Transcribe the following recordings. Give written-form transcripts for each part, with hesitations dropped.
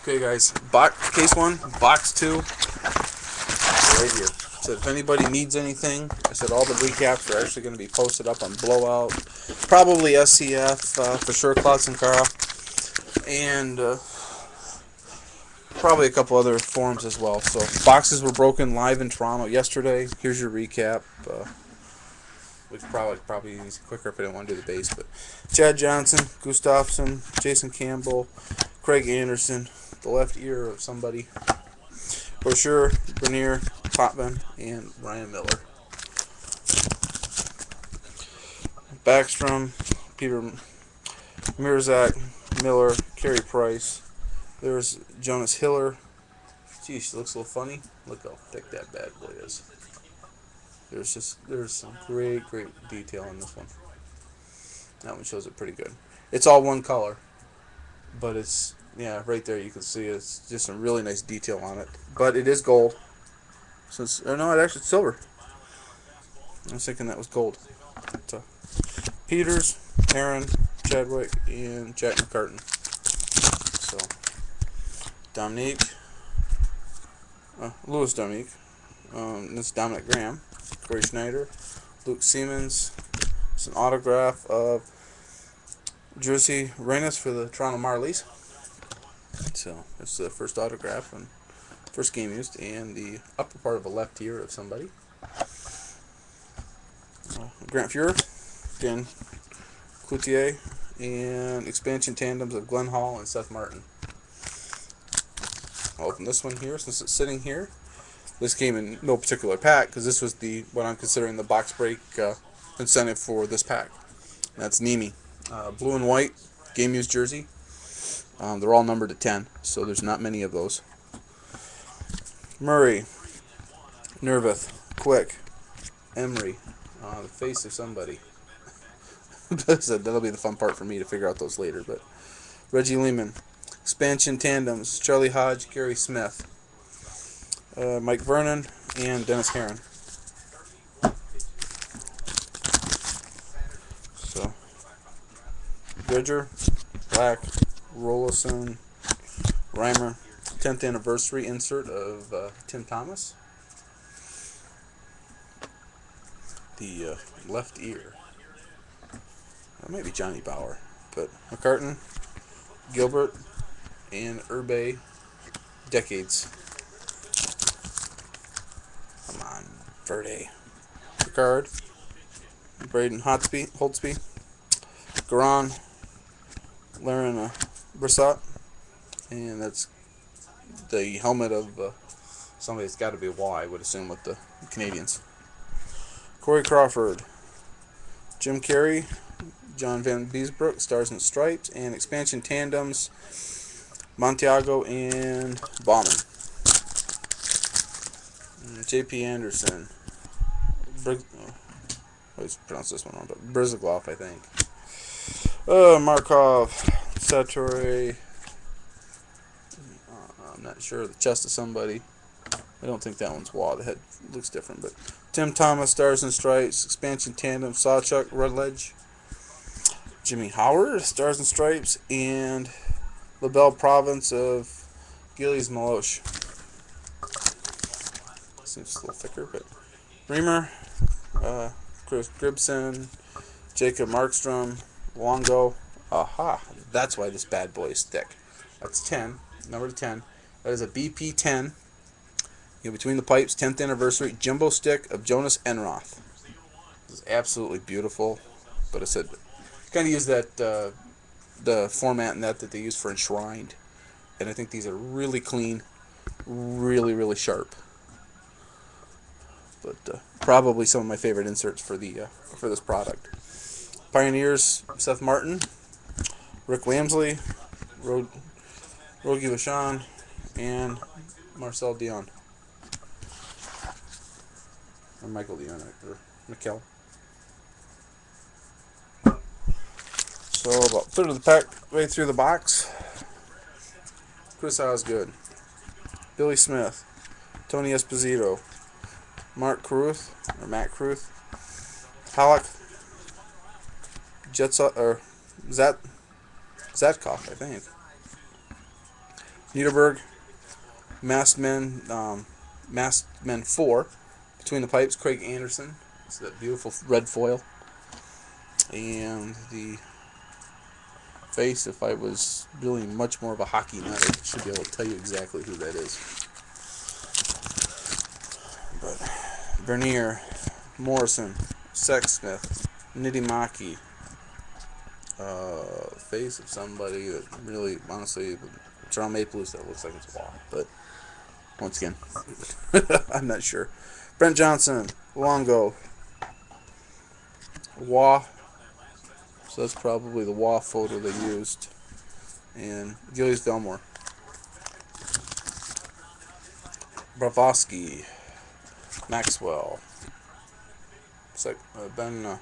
Okay, guys. Case 1, box 2, right here. So if anybody needs anything, I said all the recaps are actually going to be posted up on Blowout, probably SCF for sure, Klotz and Kara, and probably a couple other forums as well. So boxes were broken live in Toronto yesterday. Here's your recap. Which probably is quicker if I didn't want to do the base, but Chad Johnson, Gustafson, Jason Campbell, Craig Anderson, the left ear of somebody, Brochure, Bernier, Potvin, and Ryan Miller. Backstrom, Peter Mirzak, Miller, Carey Price. There's Jonas Hiller. Geez, she looks a little funny. Look how thick that bad boy is. There's some great detail in this one. That one shows it pretty good. It's all one color, but it's right there you can see it's just some really nice detail on it. But it is gold. So no, it actually it's silver. I was thinking that was gold. But, Peters, Aaron, Chadwick, and Jack McCartan. So Dominique, Louis Dominique. This is Dominic Graham, Corey Schneider, Luke Siemens. It's an autograph of Jersey Reynes for the Toronto Marlies. So it's the first autograph and first game used, and the upper part of a left ear of somebody. Grant Fuhrer, again, Cloutier, and expansion tandems of Glenn Hall and Seth Martin. I'll open this one here since it's sitting here. This came in no particular pack because this was what I'm considering the box break incentive for this pack. And that's Nemi. Blue and white, game used jersey. They're all numbered to 10, so there's not many of those. Murray, Nervith, Quick, Emery, the face of somebody. That'll be the fun part for me to figure out those later. But Reggie Lehman, expansion tandems, Charlie Hodge, Gary Smith, Mike Vernon, and Dennis Herron. So Bridger, Black, Rollison, Reimer, 10th anniversary insert of Tim Thomas. The left ear. That might be Johnny Bauer. But McCartan, Gilbert, and Urbe decades. Come on, Verde. Picard, Braden Holtzby, Garan, Laren Brissot, and that's the helmet of somebody that's got to be a Y, I would assume, with the Canadians. Corey Crawford, Jim Carey, John Van Beesbrook, Stars and Stripes, and expansion tandems, Montiago and Bauman. J.P. Anderson, I always pronounce this one wrong, but Brizagloff, I think. Markov, Satori. I'm not sure. The chest of somebody. I don't think that one's Waugh. The head looks different, but Tim Thomas, Stars and Stripes, expansion tandem, Sawchuck, Rutledge, Jimmy Howard, Stars and Stripes, and LaBelle Province of Gillies Maloche. Seems a little thicker, but Reamer, Chris Gribson, Jacob Markstrom, Longo. Aha, that's why this bad boy is thick. That's 10, number 10. That is a BP 10. Between the pipes, 10th anniversary jumbo stick of Jonas Enroth. This is absolutely beautiful, but I said kind of use that the format and that they use for Enshrined, and I think these are really clean, really sharp. But probably some of my favorite inserts for this product. Pioneers, Seth Martin, Rick Lamsley, Rogi Vachon, and Marcel Dion. Or Michael Dion, or Mikkel. So about a third of the pack way through the box. Chris Osgood, Billy Smith, Tony Esposito, Matt Carruth, Halleck, Zatkov, I think. Niederberg, Masked Men 4, Between the Pipes, Craig Anderson. It's that beautiful red foil. And the face, if I was really much more of a hockey nut, I should be able to tell you exactly who that is. But Bernier, Morrison, Sexsmith, Nidimaki, face of somebody that really, honestly, Toronto Maple Leafs, that looks like it's Wall. But once again, I'm not sure. Brent Johnson, Longo, Waugh. So that's probably the Waugh photo they used. And Gillies Belmore. Bravosky, Maxwell. It's like Ben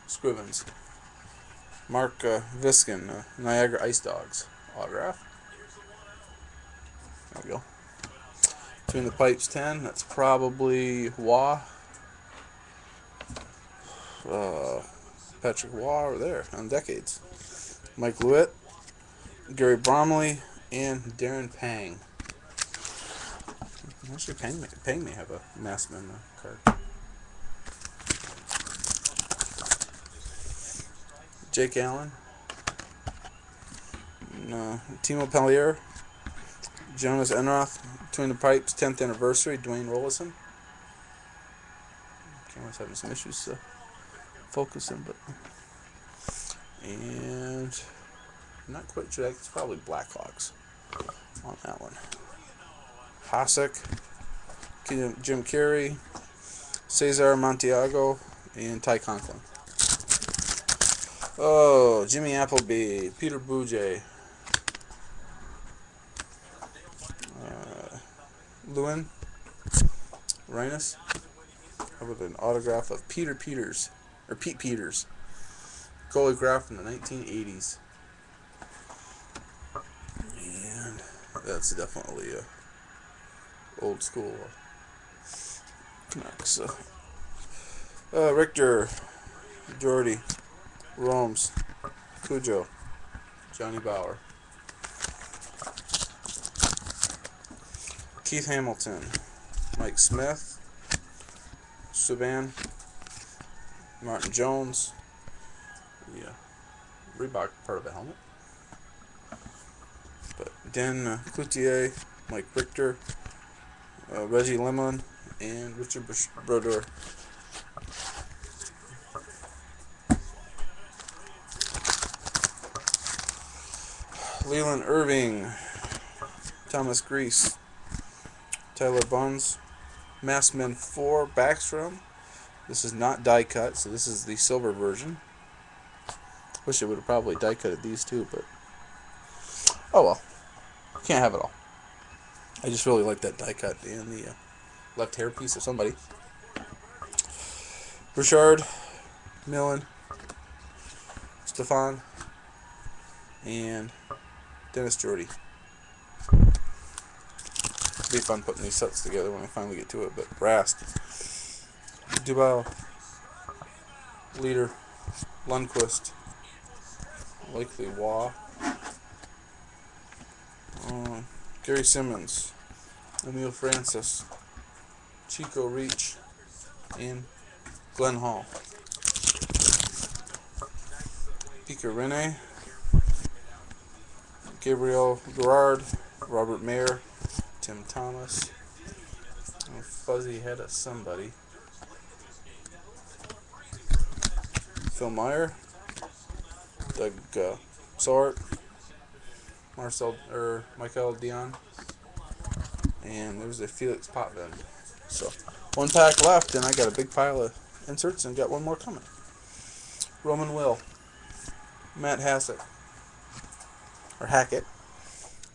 Scrivens. Mark Viskin, Niagara Ice Dogs. Autograph. There we go. Between the Pipes 10, that's probably Waugh. Patrick Waugh over there on Decades. Mike Lewitt, Gary Bromley, and Darren Pang. Actually, Pang may have a Maskman card. Jake Allen, Timo Pellier, Jonas Enroth, Between the Pipes 10th anniversary, Dwayne Rollison. Camera's having some issues focusing, but. And I'm not quite sure. It's probably Blackhawks on that one. Hasek, Jim Carey, Cesar Montiago, and Ty Conklin. Oh, Jimmy Appleby, Peter Bouget, Lewin, Rhinus. How about an autograph of Pete Peters, goalie graph from the 1980s. And that's definitely a old school Canucks. Richter, Jordy, Romes, Cujo, Johnny Bauer, Keith Hamilton, Mike Smith, Subban, Martin Jones, Reebok part of the helmet. But Dan Cloutier, Mike Richter, Reggie Lemon, and Richard Brodeur. Leland Irving, Thomas Grease, Tyler Buns, Maskman 4, Backstrom. This is not die cut, so this is the silver version. Wish it would have probably die cutted these two, but oh well. Can't have it all. I just really like that die cut and the left hair piece of somebody. Bouchard, Millen, Stefan, and Dennis Jordy. It'll be fun putting these sets together when I finally get to it. But Rask, Duval, Leader, Lundqvist, likely Waugh, Gary Simmons, Emil Francis, Chico Reach, and Glenn Hall. Pika Rene, Gabriel Gerard, Robert Mayer, Tim Thomas, a fuzzy head of somebody, Phil Meyer, Doug Sort, Michael Dion, and there's a Felix Potvin. So, one pack left, and I got a big pile of inserts and got one more coming. Roman Will, Matt Hackett,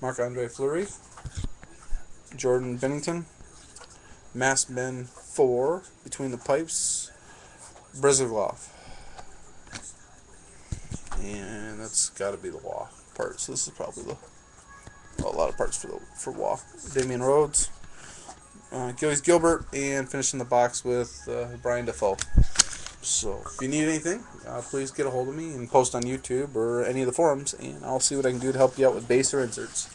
Marc-Andre Fleury, Jordan Bennington, Maskman 4, Between the Pipes, Brezilov. And that's got to be the Waugh part. So this is probably a lot of parts for Waugh. Damian Rhodes, Gillies Gilbert, and finishing the box with Brian Defoe. So if you need anything, please get a hold of me and post on YouTube or any of the forums, and I'll see what I can do to help you out with base or inserts.